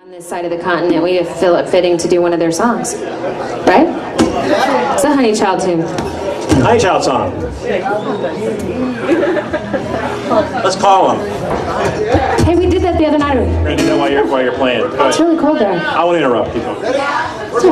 On this side of the continent, we feel it fitting to do one of their songs, right? It's a Honey Child tune. Honey Child song. Let's call them. Hey, we did that the other night. We're gonna do that while you're playing. Go ahead. It's really cold there. I won't interrupt you. It's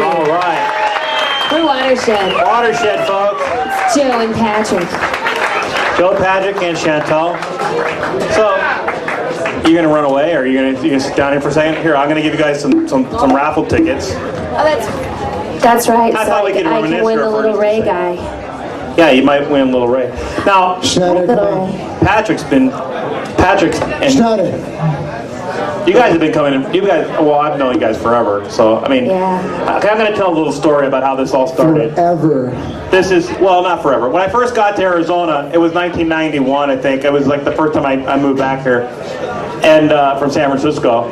all right. Watershed, folks. It's Joe and Patrick. Joe, Patrick, and Chantel. So, you gonna run away, or you gonna sit down here for a second? Here, I'm gonna give you guys some raffle tickets. Oh, that's right. I so thought we could I can win the Little Ray guy. Yeah, you might win Little Ray. Now, Schneider, Patrick and Schneider. You guys have been coming in, well, I've known you guys forever, so, I mean, Yeah. okay, I'm going to tell a little story about how this all started. Forever. This is, well, not forever. When I first got to Arizona, it was 1991, I think. It was like the first time I moved back here, and from San Francisco.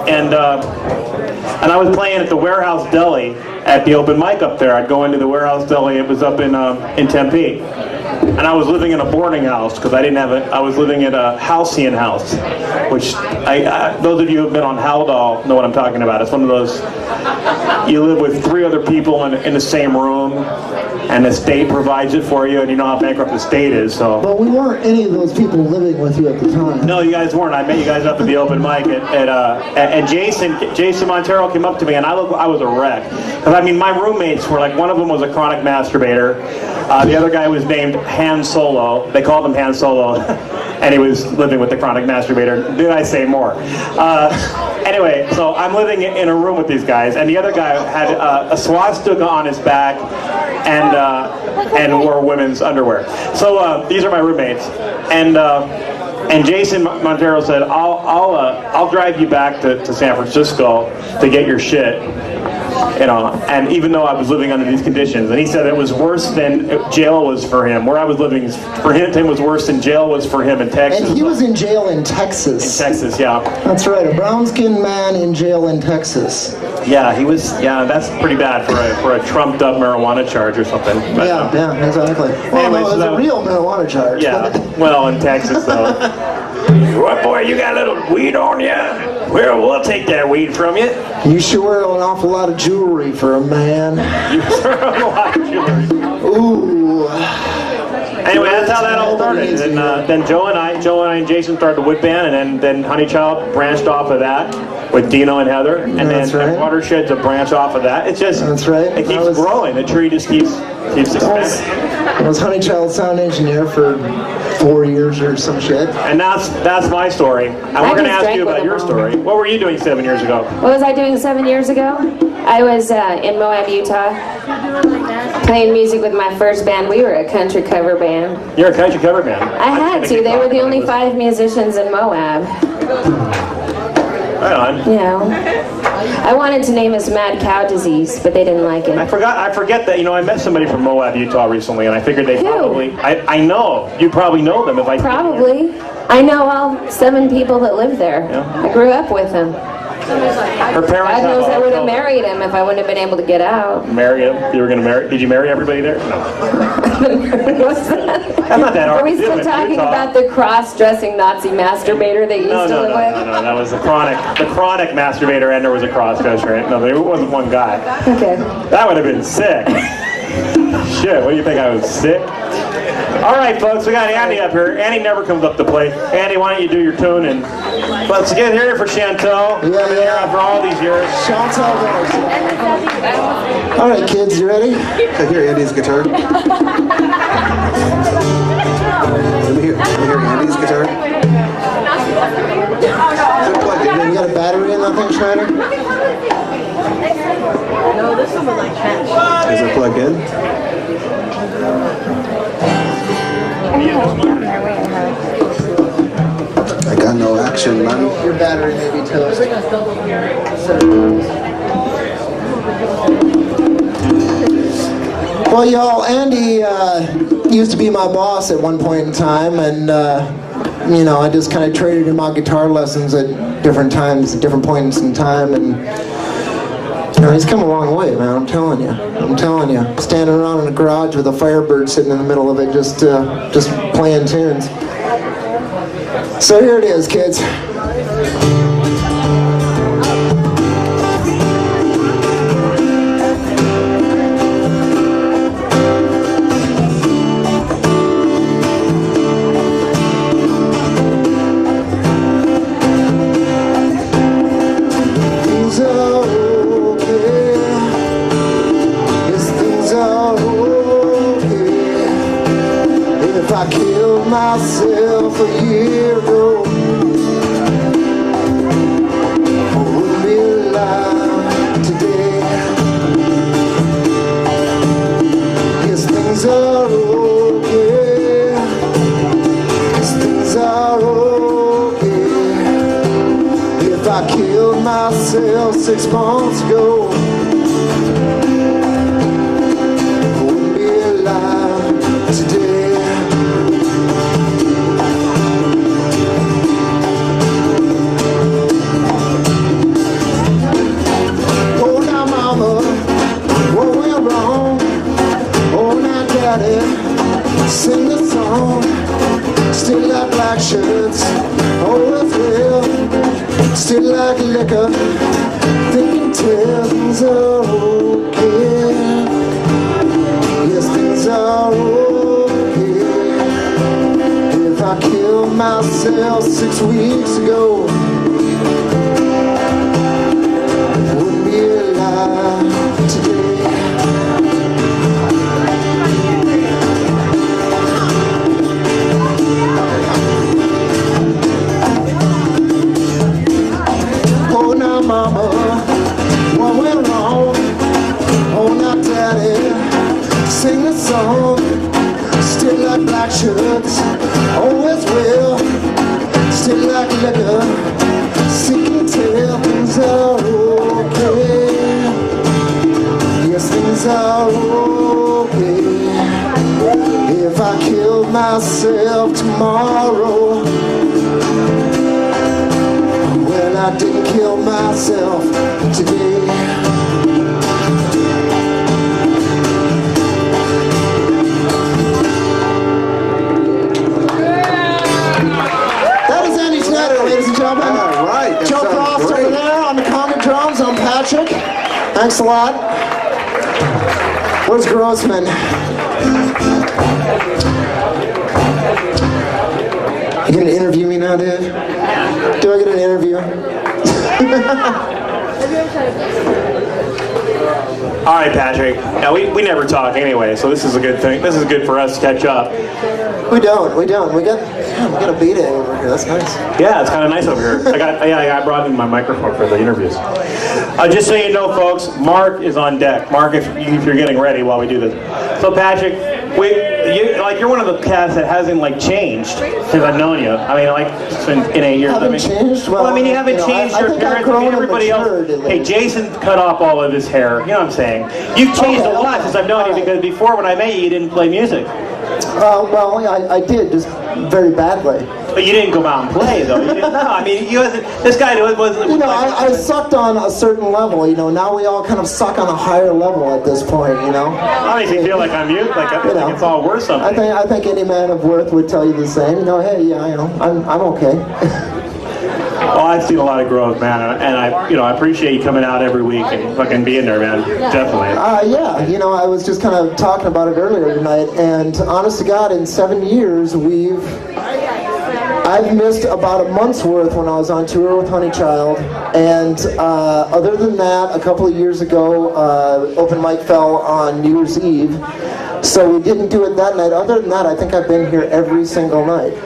And I was playing at the Warehouse Deli at the open mic up there. I'd go into the Warehouse Deli, it was up in Tempe. And I was living in a boarding house because I didn't have I was living at a halcyon house, which those of you who have been on Haldol know what I'm talking about. It's one of those, you live with 3 other people in the same room, and the state provides it for you, and you know how bankrupt the state is, so. But we weren't any of those people living with you at the time. No, you guys weren't. I met you guys up at the open mic, and Jason Montero came up to me, and I was a wreck. Because I mean, my roommates were like, one of them was a chronic masturbator, the other guy was named Han Solo. They called him Han Solo, and he was living with the chronic masturbator. Did I say more? Anyway, so I'm living in a room with these guys, and the other guy had a swastika on his back, and wore women's underwear. So these are my roommates, and Jason Montero said, I'll drive you back to San Francisco to get your shit. You know, and even though I was living under these conditions, and he said it was worse than jail was for him. Where I was living for him was worse than jail was for him in Texas. And he was in jail in Texas. In Texas, yeah. That's right, a brown-skinned man in jail in Texas. Yeah, he was. Yeah, that's pretty bad for a trumped-up marijuana charge or something. But, yeah, exactly. Well, anyway, no, it was a real marijuana charge. Yeah, well, in Texas though. What, boy, you got a little weed on you? Well, we'll take that weed from you. You sure wear an awful lot of jewelry for a man. You wear a lot of jewelry. Ooh. Anyway, that's how that all started. And then Joe and I and Jason started the Wood Band, and then Honeychild branched off of that with Dino and Heather, and That's then right. Watershed's a branch off of that. It's just, That's right. it keeps growing. The tree just keeps expanding. I was Honeychild sound engineer for 4 years or some shit. And that's my story. And we're going to ask you about your story. What were you doing 7 years ago? What was I doing 7 years ago? I was in Moab, Utah, playing music with my first band. We were a country cover band. You're a country cover band. I had to. They were the only 5 musicians in Moab. Right on. You know, I wanted to name us Mad Cow Disease, but they didn't like it. I forget that, I met somebody from Moab, Utah recently, and I figured they probably, I know, you probably know them if I Probably. I know all 7 people that live there. Yeah. I grew up with them. Her parents God knows I would have married him if I wouldn't have been able to get out. Marry him? You were going to marry? Did you marry everybody there? No. What's that? That's not that hard. Are we to do still in talking Utah. about the cross-dressing Nazi masturbator that you used to live with? No, that was the chronic masturbator, and there was a cross-dresser. No, there wasn't one guy. Okay. That would have been sick. Shit, what do you think, I was sick? All right, folks, we got Andy up here. Andy never comes up to play. Andy, why don't you do your tune, and let's get here for Chantel. Yeah. Here after all these years. Chantel goes. All right, kids, you ready? I hear Andy's guitar. Let me hear Andy's guitar. Is it plugged in? You got a battery in that thing, Schneider? No, this one was like that. Is it plugged in? I got no action, man. Your battery may be toast. Well, y'all, Andy used to be my boss at one point in time, and I just kind of traded him out guitar lessons at different times, at different points in time, and he's come a long way, man. I'm telling you. Standing around in a garage with a Firebird sitting in the middle of it, just playing tunes. So here it is, kids. I killed myself a year ago, I wouldn't be alive today. Yes, things are okay. Yes, things are okay. If I I killed myself 6 months ago, I wouldn't be alive today. Oh, now mama, what went wrong? Oh, now daddy, sing the song. Still like black shirts, always will. Still like liquor, thinking things are okay. Yes, things are okay. If I killed myself 6 weeks ago, I wouldn't be alive today. Mama, what went wrong? Oh, now daddy, sing the song. Still like black shirts, always will. Still like liquor, sick and tell things are okay. Yes, things are okay. If I killed myself tomorrow, well, I didn't kill myself today. That is Andy Schneider, ladies and gentlemen. All right. That Joe sounds Frost great. over there on the conga drums. I'm Patrick. Thanks a lot. Where's Grossman? You gonna interview me now, dude? Do I get an interview? All right, Patrick. Now we never talk anyway, so this is a good thing. This is good for us to catch up. We don't. We got a beta over here. That's nice. Yeah, it's kind of nice over here. I brought in my microphone for the interviews. Just so you know, folks, Mark is on deck. Mark, if you're getting ready while we do this. So, Patrick, you're one of the cats that hasn't changed since I've known you. I mean, it's been in 8 years. Haven't changed? Well, I mean, you haven't changed I your think I've appearance. grown and Everybody else. matured at Hey, least. Jason cut off all of his hair. You know what I'm saying? You've changed a lot since I've known you, because before when I met you didn't play music. I did, just very badly. But you didn't go out and play, though. You didn't, no, I mean, this guy wasn't. I sucked on a certain level. Now we all kind of suck on a higher level at this point. That makes me feel like I'm mute. Like I think it's all worth something. I think any man of worth would tell you the same. Hey, yeah, I'm okay. Well, I've seen a lot of growth, man, and I appreciate you coming out every week and fucking being there, man. Definitely. Yeah, I was just kind of talking about it earlier tonight, and honest to God, in 7 years, I've missed about a month's worth when I was on tour with Honey Child, and other than that, a couple of years ago, open mic fell on New Year's Eve, so we didn't do it that night. Other than that, I think I've been here every single night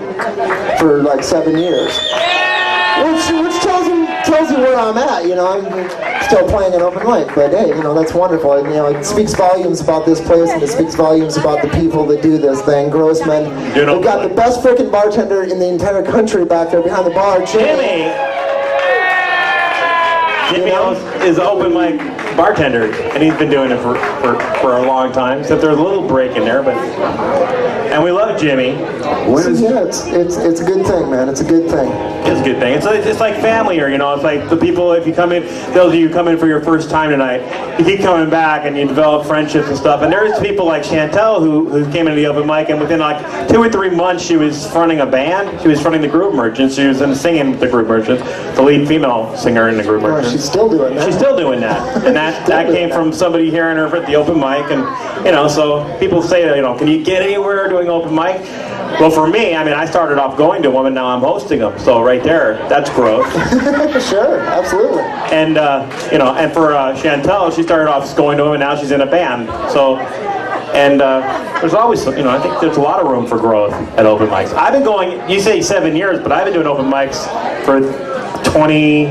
for 7 years. Which tells you where I'm at, I'm still playing an open mic, but hey, that's wonderful. It speaks volumes about this place, and it speaks volumes about the people that do this thing. Grossman, we've got the best freaking bartender in the entire country back there behind the bar, Jimmy. Jimmy is an open mic bartender, and he's been doing it for a long time. Except there's a little break in there, and we love Jimmy. Yeah, it's a good thing, man. It's a good thing. It's a good thing. It's like family here, It's like the people, if you come in, those of you who come in for your first time tonight, you keep coming back and you develop friendships and stuff. And there's people like Chantel who came into the open mic, and within 2 or 3 months she was fronting a band. She was fronting the Groove Merchants. She was singing with the Groove Merchants, the lead female singer in the Groove Merchants. She's still doing that. She's still doing that. And that came from somebody hearing her at the open mic. And, so people say, can you get anywhere doing open mic? Well, for me, I started off going to them, and now I'm hosting them. So right there, that's growth. Sure, absolutely. And and for Chantel, she started off going to them, and now she's in a band. So, and there's always, I think there's a lot of room for growth at open mics. I've been going. You say 7 years, but I've been doing open mics for 20.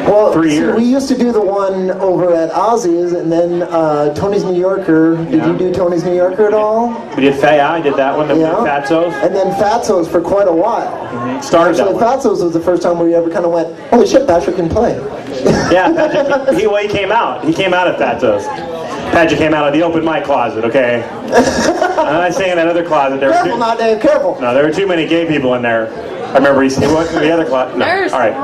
Well, 3 see, years. we used to do the one over at Ozzy's, and then Tony's New Yorker. Did Yeah. you do Tony's New Yorker at all? We did I did that one. Then we did Fatso's. And then Fatso's for quite a while. Started that Actually, one. Fatso's was the first time we ever kind of went, holy shit, Patrick can play. Yeah, Patrick, he came out. He came out at Fatso's. Patrick came out of the open mic closet, okay? I'm not saying that other closet. There Careful now, Dave, careful. No, there were too many gay people in there. I remember he went to the other closet. No. Nurse. All right.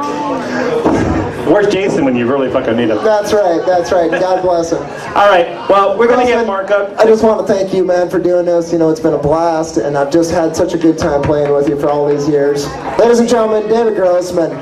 Where's Jason when you really fucking need him? That's right, that's right. God bless him. All right, well, we're going to get Listen, Mark up. I just want to thank you, man, for doing this. You know, it's been a blast, and I've just had such a good time playing with you for all these years. Ladies and gentlemen, David Grossman.